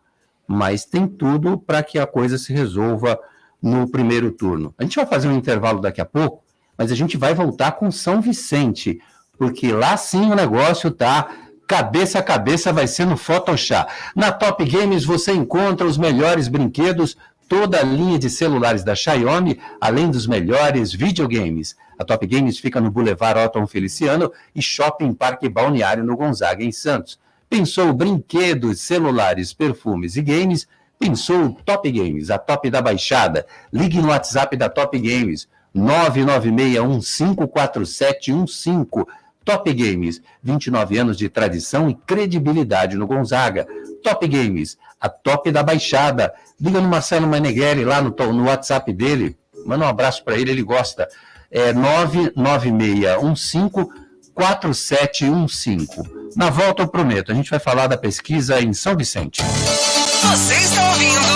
mas tem tudo para que a coisa se resolva no primeiro turno. A gente vai fazer um intervalo daqui a pouco, mas a gente vai voltar com São Vicente, porque lá sim o negócio tá cabeça a cabeça, vai ser no Photoshop. Na Top Games você encontra os melhores brinquedos, toda a linha de celulares da Xiaomi, além dos melhores videogames. A Top Games fica no Boulevard Otton Feliciano e Shopping Parque Balneário no Gonzaga, em Santos. Pensou brinquedos, celulares, perfumes e games? Pensou Top Games, a top da baixada. Ligue no WhatsApp da Top Games, 996154715. Top Games, 29 anos de tradição e credibilidade no Gonzaga. Top Games, a top da baixada. Liga no Marcelo Meneghelli lá no WhatsApp dele. Manda um abraço para ele, ele gosta. 996154715. Na volta eu prometo, a gente vai falar da pesquisa em São Vicente. Você está ouvindo...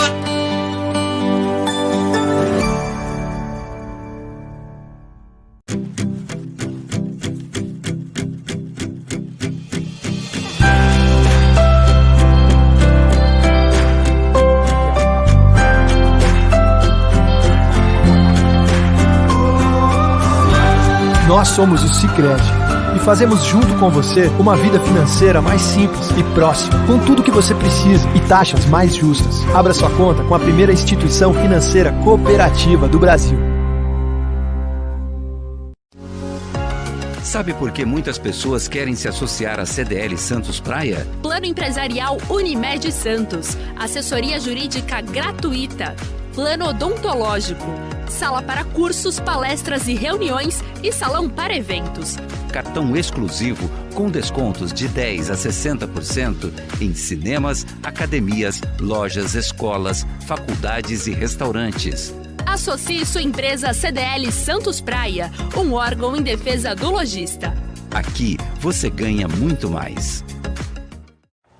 Nós somos o Sicredi e fazemos junto com você uma vida financeira mais simples e próxima, com tudo que você precisa e taxas mais justas. Abra sua conta com a primeira instituição financeira cooperativa do Brasil. Sabe por que muitas pessoas querem se associar à CDL Santos Praia? Plano Empresarial Unimed Santos. Assessoria Jurídica gratuita. Plano Odontológico. Sala para cursos, palestras e reuniões e salão para eventos. Cartão exclusivo com descontos de 10% a 60% em cinemas, academias, lojas, escolas, faculdades e restaurantes. Associe sua empresa CDL Santos Praia, um órgão em defesa do lojista. Aqui você ganha muito mais.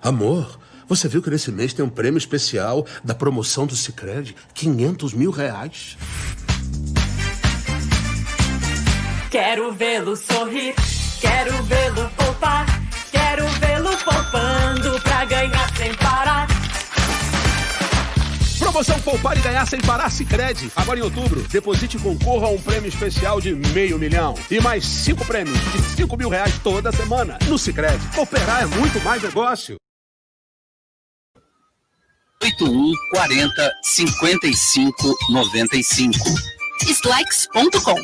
Amor, você viu que nesse mês tem um prêmio especial da promoção do Sicredi? R$500 mil. Quero vê-lo sorrir, quero vê-lo poupar, quero vê-lo poupando pra ganhar sem parar. Promoção Poupar e Ganhar Sem Parar Sicredi. Agora em outubro, deposite e concorra a um prêmio especial de R$500 mil. E mais 5 prêmios de R$5 mil toda semana. No Sicredi, cooperar é muito mais negócio. 81 40 55 95. Slikes.com.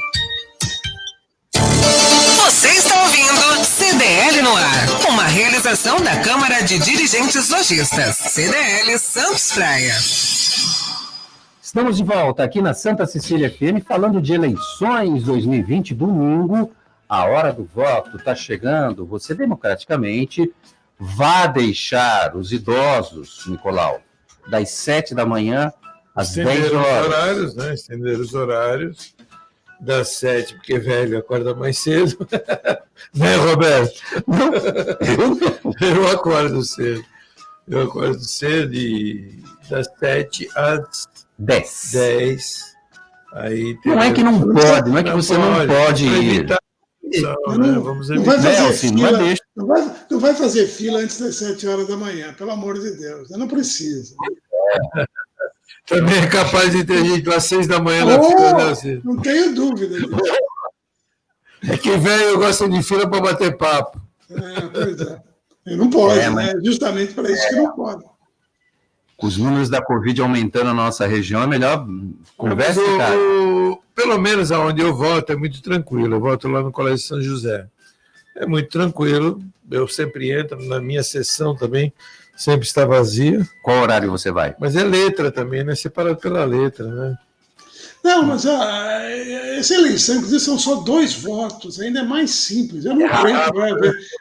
Você está ouvindo CDL no ar, uma realização da Câmara de Dirigentes Lojistas, CDL Santos Praia. Estamos de volta aqui na Santa Cecília FM, falando de eleições 2020, domingo. A hora do voto está chegando. Você, democraticamente, vá deixar os idosos, Nicolau, das 7 da manhã às 10 horas. Horários, né? Estender os horários das 7, porque velho acorda mais cedo. Né, Roberto? Não. Eu acordo cedo. Eu acordo cedo e das 7 às 10. Aí não é que não pode, não é que você não pode ir. Vamos evitar. Não vai fazer fila antes das 7 horas da manhã, pelo amor de Deus. Não precisa. Também é capaz de ter gente lá às 6 da manhã na fila. Né? Não tenho dúvida disso. É que velho gosta de fila para bater papo. Pois é. E não pode, né? Justamente para isso que não pode. Com os números da Covid aumentando na nossa região, é melhor conversa, cara. Pelo menos aonde eu voto é muito tranquilo. Eu voto lá no Colégio São José. É muito tranquilo. Eu sempre entro na minha sessão também, sempre está vazia. Qual horário você vai? Mas é letra também, né? Separado pela letra, né? Não, mas essa eleição, inclusive, são só 2 votos, ainda é mais simples. Eu não creio que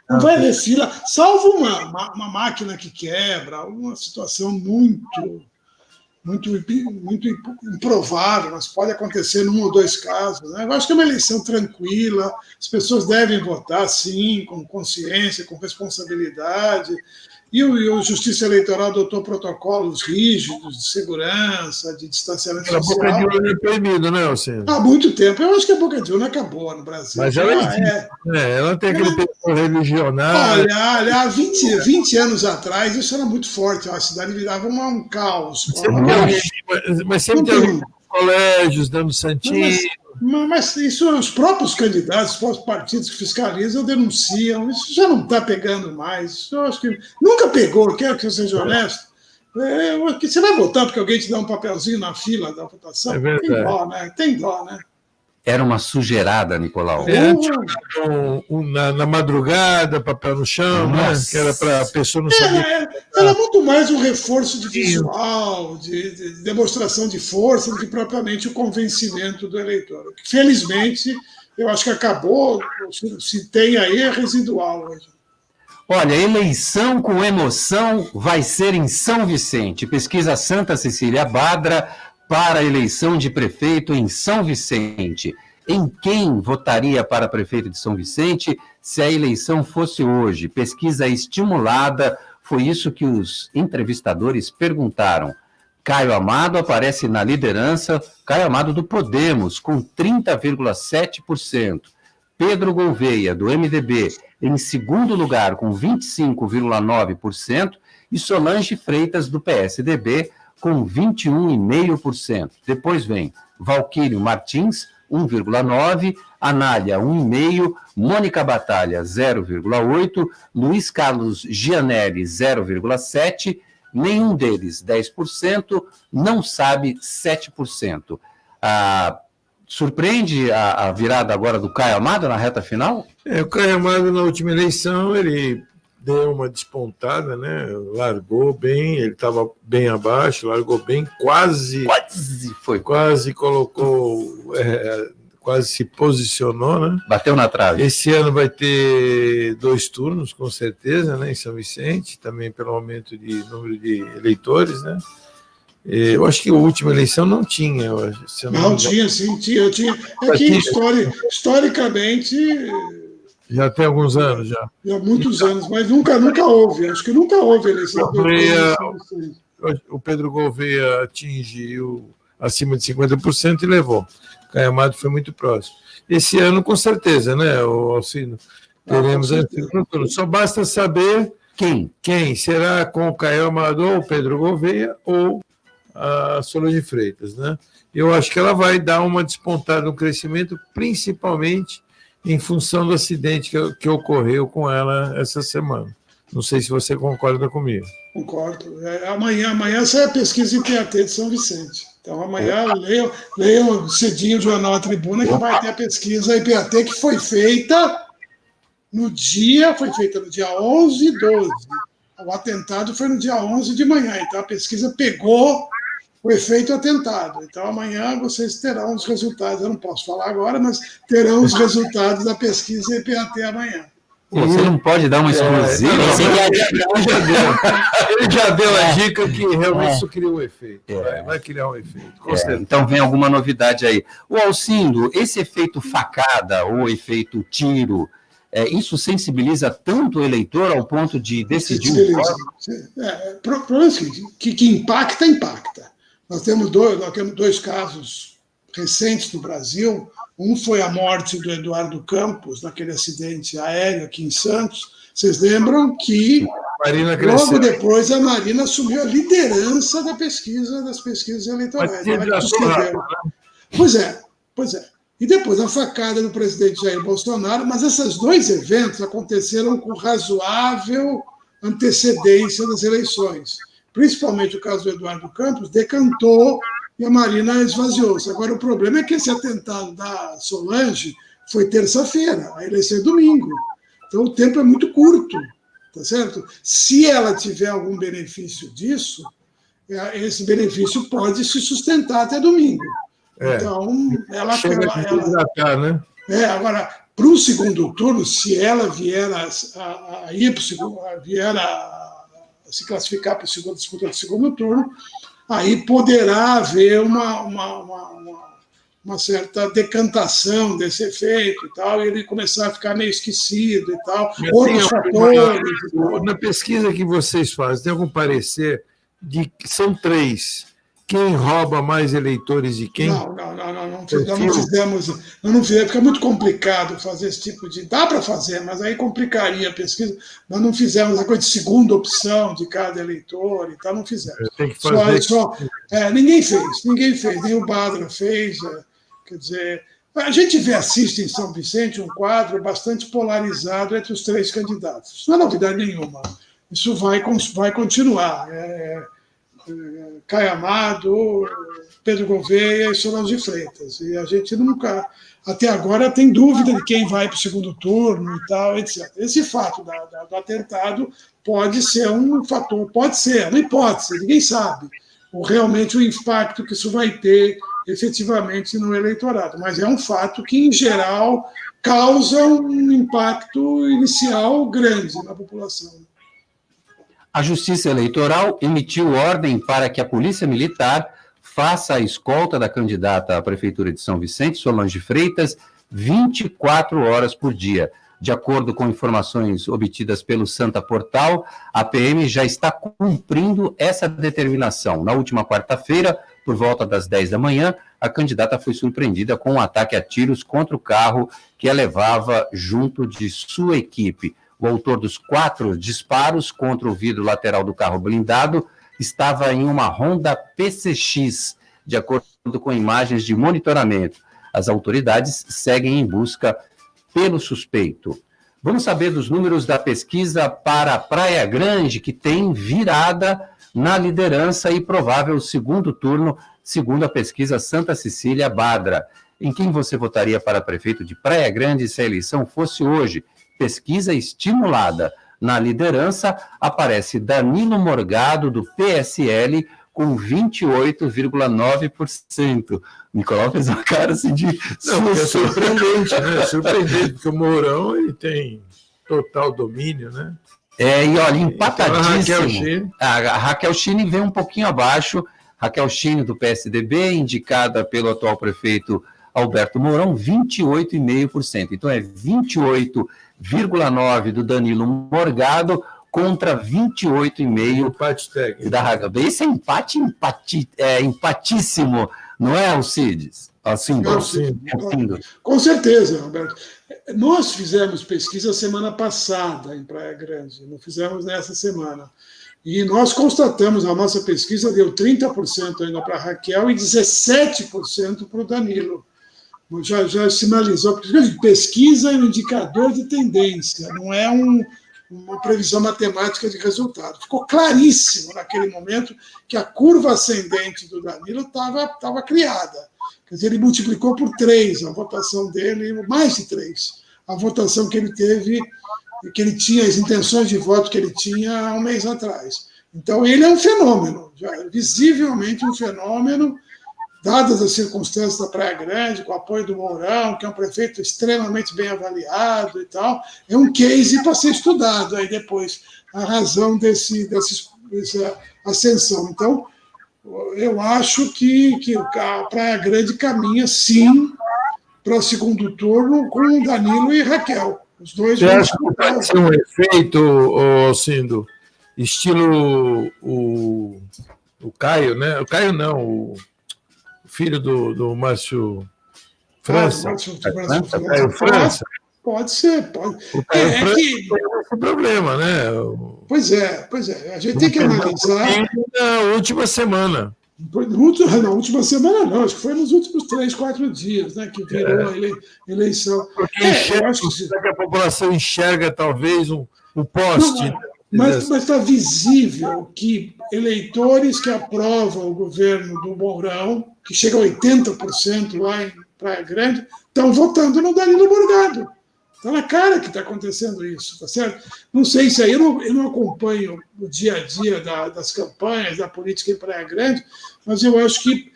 não vai haver fila, salvo uma máquina que quebra, uma situação muito improvável, mas pode acontecer num ou 2 casos. Né? Eu acho que é uma eleição tranquila, as pessoas devem votar, sim, com consciência, com responsabilidade. E o Justiça Eleitoral adotou protocolos rígidos de segurança, de distanciamento social. A boca de urna é proibido, né, Alcino? Há muito tempo. Eu acho que a boca de urna acabou no Brasil. Mas ela ela tem aquele perfil religionário. Olha, há 20 anos atrás, isso era muito forte. A cidade virava um caos. Mas sempre tem alguém nos colégios, dando santinho. Mas isso, os próprios candidatos, os próprios partidos que fiscalizam, denunciam. Isso já não está pegando mais. Eu acho que nunca pegou, quero que eu seja honesto. Você vai votar porque alguém te dá um papelzinho na fila da votação? É verdade. Tem dó, né? Era uma sujeirada, Nicolau. Na madrugada, papel no chão, né? Que era para a pessoa não saber. Era muito mais um reforço de visual, de demonstração de força, do que propriamente o convencimento do eleitor. Felizmente, eu acho que acabou, se tem aí, é residual hoje. Olha, eleição com emoção vai ser em São Vicente. Pesquisa Santa Cecília Badra para a eleição de prefeito em São Vicente. Em quem votaria para prefeito de São Vicente se a eleição fosse hoje? Pesquisa estimulada, foi isso que os entrevistadores perguntaram. Caio Amado aparece na liderança, Caio Amado do Podemos, com 30,7%. Pedro Gouveia, do MDB, em segundo lugar, com 25,9%. E Solange Freitas, do PSDB, com 21,5%. Depois vem Valquírio Martins, 1,9%, Anália, 1,5%, Mônica Batalha, 0,8%, Luiz Carlos Gianelli, 0,7%, nenhum deles 10%, não sabe 7%. Surpreende a virada agora do Caio Amado na reta final? O Caio Amado, na última eleição, ele deu uma despontada, né? Largou bem, ele estava bem abaixo, largou bem, quase colocou, quase se posicionou, né? Bateu na trave. Esse ano vai ter 2 turnos, com certeza, né? Em São Vicente, também pelo aumento de número de eleitores, né? Eu acho que a última eleição não tinha. Tinha. É que historicamente... Já tem alguns anos, já. Já há muitos anos, mas nunca houve. Acho que nunca houve eleição. O Pedro Gouveia atingiu acima de 50% e levou. O Caio Amado foi muito próximo. Esse ano, com certeza, né, o Alcino? Teremos só basta saber quem será com o Caio Amado, ou o Pedro Gouveia, ou a Solange Freitas, né? Eu acho que ela vai dar uma despontada no crescimento, principalmente em função do acidente que ocorreu com ela essa semana. Não sei se você concorda comigo. Concordo. Amanhã sai a pesquisa em PAT de São Vicente. Então, amanhã leiam cedinho o Jornal A Tribuna, que vai ter a pesquisa IPAT, que foi feita no dia 11 e 12. O atentado foi no dia 11 de manhã. Então, a pesquisa pegou o efeito atentado. Então, amanhã vocês terão os resultados. Eu não posso falar agora, mas terão os resultados da pesquisa IPAT amanhã. Você não pode dar uma exclusiva. Ele já deu a dica que realmente isso cria um efeito. Vai criar um efeito. Então vem alguma novidade aí. O Alcindo, esse efeito facada ou efeito tiro, isso sensibiliza tanto o eleitor ao ponto de decidir? O problema é o seguinte, que impacta. Nós temos dois casos recentes no Brasil, Um foi a morte do Eduardo Campos, naquele acidente aéreo aqui em Santos. Vocês lembram que logo depois a Marina assumiu a liderança das pesquisas eleitorais. Pois é. E depois a facada do presidente Jair Bolsonaro, mas esses dois eventos aconteceram com razoável antecedência das eleições. Principalmente o caso do Eduardo Campos, decantou e a Marina esvaziou-se. Agora, o problema é que esse atentado da Solange foi terça-feira, a eleição é domingo. Então, o tempo é muito curto, tá certo? Se ela tiver algum benefício disso, esse benefício pode se sustentar até domingo. Então, ela né? Agora, para o segundo turno, se ela vier a ir para o segundo, vier a se classificar para o segundo turno, aí poderá haver uma certa decantação desse efeito e tal, e ele começar a ficar meio esquecido e tal, outros fatores. Na pesquisa que vocês fazem, tem algum parecer de que são 3? Quem rouba mais eleitores de quem? Não fizemos, porque é muito complicado fazer esse tipo de... Dá para fazer, mas aí complicaria a pesquisa. Nós não fizemos a coisa de segunda opção de cada eleitor e tal, não fizemos. Tem que fazer. Ninguém fez, nem o Badra fez. Quer dizer, a gente assiste em São Vicente um quadro bastante polarizado entre os 3 candidatos. Isso não é novidade nenhuma. Isso vai continuar. Caio Amado, Pedro Gouveia e Solange Freitas. E a gente nunca, até agora, tem dúvida de quem vai para o segundo turno e tal, etc. Esse fato do atentado pode ser um fator, pode ser, uma hipótese, ninguém sabe realmente o impacto que isso vai ter efetivamente no eleitorado. Mas é um fato que, em geral, causa um impacto inicial grande na população. A Justiça Eleitoral emitiu ordem para que a Polícia Militar faça a escolta da candidata à Prefeitura de São Vicente, Solange Freitas, 24 horas por dia. De acordo com informações obtidas pelo Santa Portal, a PM já está cumprindo essa determinação. Na última quarta-feira, por volta das 10 da manhã, a candidata foi surpreendida com um ataque a tiros contra o carro que a levava junto de sua equipe. O autor dos 4 disparos contra o vidro lateral do carro blindado estava em uma Honda PCX, de acordo com imagens de monitoramento. As autoridades seguem em busca pelo suspeito. Vamos saber dos números da pesquisa para Praia Grande, que tem virada na liderança e provável segundo turno, segundo a pesquisa Santa Cecília Badra. Em quem você votaria para prefeito de Praia Grande se a eleição fosse hoje? Pesquisa estimulada. Na liderança, aparece Danilo Morgado, do PSL, com 28,9%. Nicolau fez uma cara assim de... Não, é surpreendente, né? Surpreendente, porque o Mourão ele tem total domínio, né? E olha, empatadíssimo. A Raquel Chine vem um pouquinho abaixo. Raquel Chine, do PSDB, indicada pelo atual prefeito Alberto Mourão, 28,5%. Então é 28,9% do Danilo Morgado contra 28,5% da Raquel. Esse é empatíssimo, não é, Alcides? Com certeza, Roberto. Nós fizemos pesquisa semana passada em Praia Grande, não fizemos nessa semana. E nós constatamos, a nossa pesquisa deu 30% ainda para a Raquel e 17% para o Danilo. Já sinalizou, porque pesquisa é um indicador de tendência, não é uma previsão matemática de resultado. Ficou claríssimo naquele momento que a curva ascendente do Danilo estava criada. Quer dizer, ele multiplicou por 3 a votação dele, mais de 3, a votação que ele teve, que ele tinha, as intenções de voto que ele tinha há um mês atrás. Então, ele é um fenômeno, visivelmente um fenômeno, dadas as circunstâncias da Praia Grande, com o apoio do Mourão, que é um prefeito extremamente bem avaliado e tal, é um case para ser estudado aí depois, a razão dessa ascensão. Então, eu acho que a Praia Grande caminha, sim, para o segundo turno com Danilo e Raquel. Os dois. Você acha que pode ser um efeito, Alcindo, estilo o Caio, né? O Caio não, o filho do Márcio França. França. Pode ser, pode. É que esse problema, né? Pois é. A gente tem que analisar. Na última semana. Na última semana, não, acho que foi nos últimos 3, 4 dias, né, que virou a eleição. Porque eu acho que a população enxerga, talvez, um poste. Não, mas está visível que eleitores que aprovam o governo do Mourão, que chega a 80% lá em Praia Grande, estão votando no Danilo Morgado. Está na cara que está acontecendo isso, tá certo? Não sei se aí eu não acompanho o dia a dia das campanhas, da política em Praia Grande, mas eu acho que,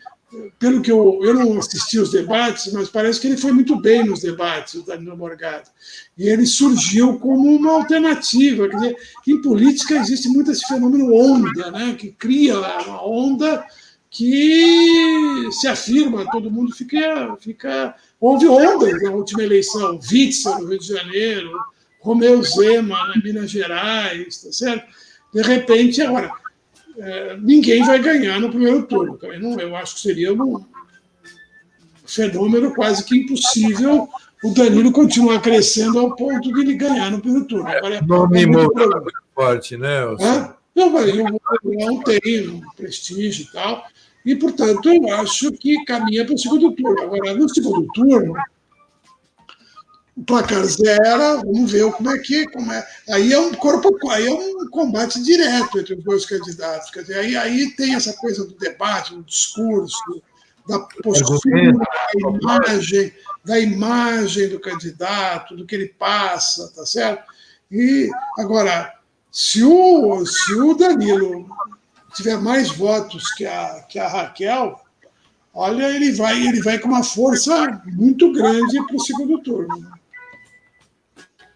pelo que eu não assisti os debates, mas parece que ele foi muito bem nos debates, o Danilo Morgado. E ele surgiu como uma alternativa. Quer dizer, em política existe muito esse fenômeno onda, né? Que cria uma onda que se afirma, todo mundo fica... Houve ondas na última eleição, Witzel no Rio de Janeiro, Romeu Zema em Minas Gerais, tá certo? De repente, agora, ninguém vai ganhar no primeiro turno. Eu acho que seria um fenômeno quase que impossível o Danilo continuar crescendo ao ponto de ele ganhar no primeiro turno. Agora, nome muito forte, né? Não, não tem um prestígio e tal. E, portanto, eu acho que caminha para o segundo turno. Agora, no segundo turno, o placar zero, vamos ver como é. Aí é um combate direto entre os dois candidatos. Quer dizer, aí tem essa coisa do debate, do discurso, da postura, da imagem do candidato, do que ele passa, tá certo? E, agora, se o Danilo tiver mais votos que a Raquel, olha, ele vai com uma força muito grande para o segundo turno.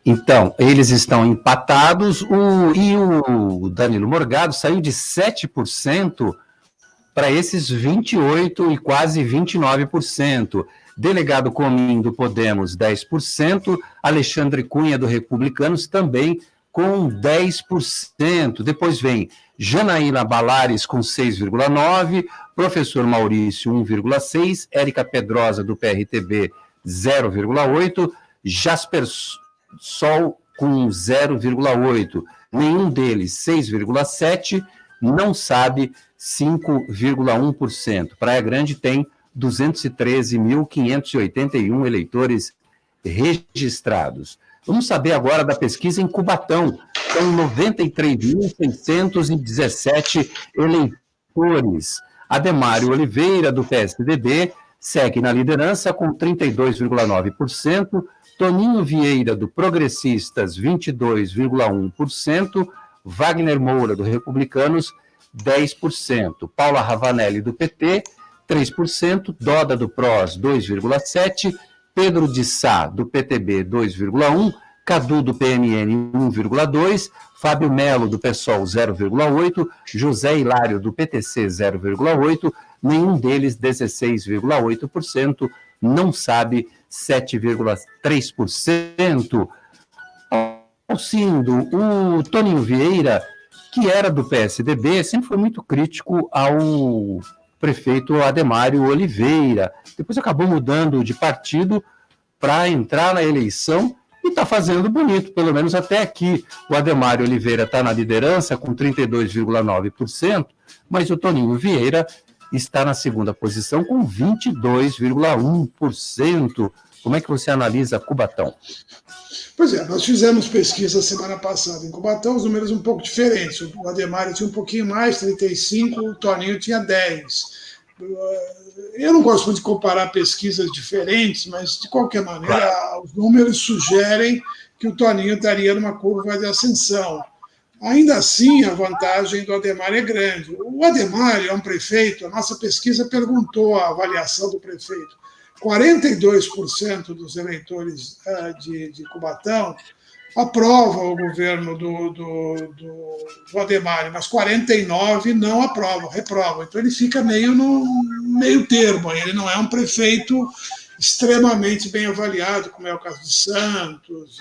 Então, eles estão empatados e o Danilo Morgado saiu de 7% para esses 28% e quase 29%. Delegado Comim do Podemos, 10%. Alexandre Cunha do Republicanos também com 10%. Depois vem Janaína Balares com 6,9%, professor Maurício 1,6%, Érica Pedrosa do PRTB 0,8%, Jasper Sol com 0,8%, nenhum deles 6,7%, não sabe 5,1%. Praia Grande tem 213.581 eleitores registrados. Vamos saber agora da pesquisa em Cubatão. São 93.617 eleitores. Ademário Oliveira, do PSDB, segue na liderança com 32,9%. Toninho Vieira, do Progressistas, 22,1%. Wagner Moura, do Republicanos, 10%. Paula Ravanelli, do PT, 3%. Doda, do PROS, 2,7%. Pedro de Sá, do PTB, 2,1%, Cadu, do PMN, 1,2%, Fábio Melo, do PSOL, 0,8%, José Hilário, do PTC, 0,8%, nenhum deles, 16,8%, não sabe, 7,3%. Alcindo, o Toninho Vieira, que era do PSDB, sempre foi muito crítico ao prefeito Ademário Oliveira. Depois acabou mudando de partido para entrar na eleição e está fazendo bonito, pelo menos até aqui. O Ademário Oliveira está na liderança com 32,9%, mas o Toninho Vieira está na segunda posição com 22,1%. Como é que você analisa Cubatão? Pois é, nós fizemos pesquisa semana passada em Cubatão, os números um pouco diferentes. O Ademário tinha um pouquinho mais, 35%, o Toninho tinha 10%. Eu não gosto muito de comparar pesquisas diferentes, mas, de qualquer maneira, os números sugerem que o Toninho estaria numa curva de ascensão. Ainda assim, a vantagem do Ademário é grande. O Ademário é um prefeito, a nossa pesquisa perguntou a avaliação do prefeito. 42% dos eleitores de Cubatão aprovam o governo do Ademário, mas 49% não aprovam, reprovam. Então ele fica meio no meio termo, ele não é um prefeito extremamente bem avaliado, como é o caso de Santos,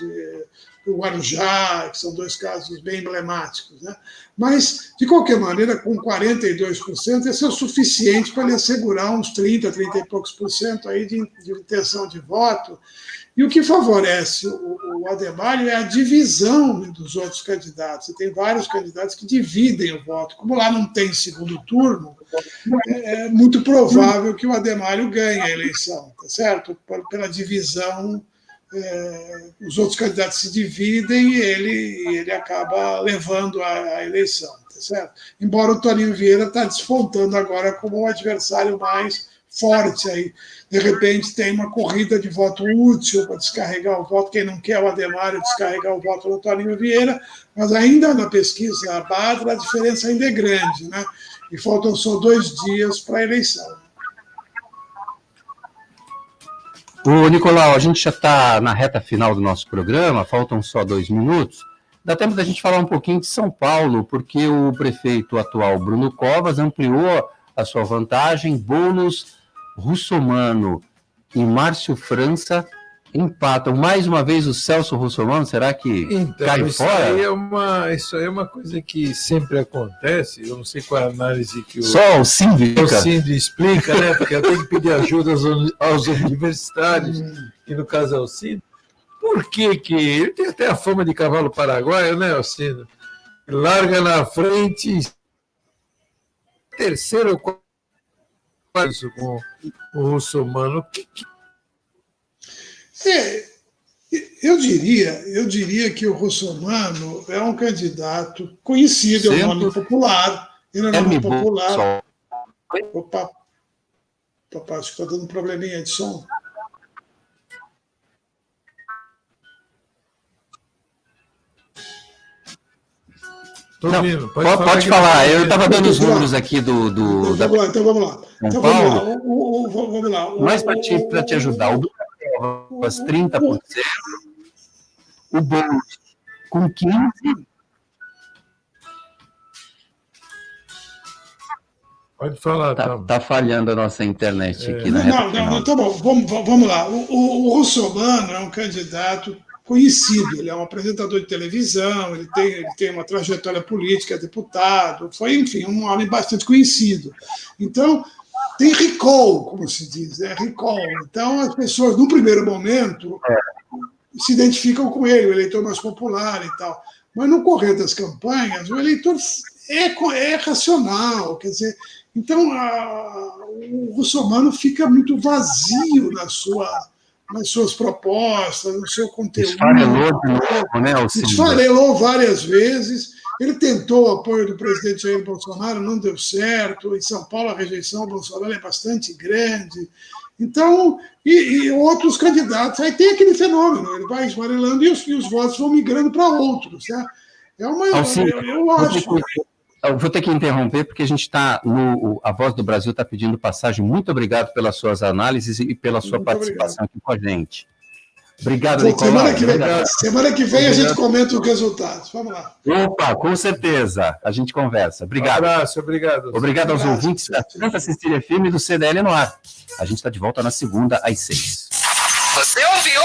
o Guarujá, que são 2 casos bem emblemáticos, né? Mas, de qualquer maneira, com 42%, esse é o suficiente para ele assegurar uns 30 e poucos por cento aí de intenção de voto. E o que favorece o Adhemário é a divisão dos outros candidatos. Você tem vários candidatos que dividem o voto. Como lá não tem segundo turno, é muito provável que o Adhemário ganhe a eleição, tá certo? Pela divisão, os outros candidatos se dividem e ele acaba levando a eleição, tá certo? Embora o Toninho Vieira está despontando agora como o adversário mais forte aí. De repente tem uma corrida de voto útil para descarregar o voto, quem não quer o Adhemário descarregar o voto no Toninho Vieira, mas ainda na pesquisa Badra a diferença ainda é grande, né? E faltam só 2 dias para a eleição. Ô, Nicolau, a gente já está na reta final do nosso programa, faltam só 2 minutos. Dá tempo da gente falar um pouquinho de São Paulo, porque o prefeito atual, Bruno Covas, ampliou a sua vantagem. Boulos, Russomano e Márcio França empatam. Mais uma vez o Celso Russomano, será que cai fora? Isso aí é uma coisa que sempre acontece, eu não sei qual é a análise que Só o Síndico explica, né? Porque eu tenho que pedir ajuda aos universitários, que no caso é o Síndico. Por que ele tem até a fama de cavalo paraguaio, né, o Síndico? Larga na frente, terceiro ou quarto com o Russomano. Eu diria que o Russomano é um candidato conhecido, é um nome popular. Ele é um nome popular. Opa, acho que está dando um probleminha de som. Não, pode falar. Eu estava dando os números aqui do Então vamos lá. Vamos lá. Mas para te ajudar, o Covas 30%, o Boulos com 15%. Pode falar, tá falhando a nossa internet aqui na reta. Não, tá bom, vamos lá. O Russomano é um candidato conhecido, ele é um apresentador de televisão, ele tem uma trajetória política, é deputado, foi, enfim, um homem bastante conhecido. Então, tem recall, como se diz, recall. Então, as pessoas, no primeiro momento, se identificam com ele, o eleitor mais popular e tal. Mas, no correr das campanhas, o eleitor é racional, quer dizer, então, o Russomano fica muito vazio nas suas propostas, no seu conteúdo. Esfarelou várias vezes. Ele tentou o apoio do presidente Jair Bolsonaro, não deu certo. Em São Paulo, a rejeição ao Bolsonaro é bastante grande. Então, e outros candidatos. Aí tem aquele fenômeno, ele vai esfarelando e os votos vão migrando para outros. Né? Eu acho. Eu vou ter que interromper, porque a gente está A Voz do Brasil está pedindo passagem. Muito obrigado pelas suas análises e pela sua participação aqui com a gente. Obrigado, Nicolau. Semana que vem a gente comenta os resultados. Vamos lá. Opa, com certeza. A gente conversa. Obrigado. Um abraço, obrigado. Obrigado aos ouvintes da Santa Cecília FM e do CDL no ar. A gente está de volta na segunda, às 6. Você ouviu?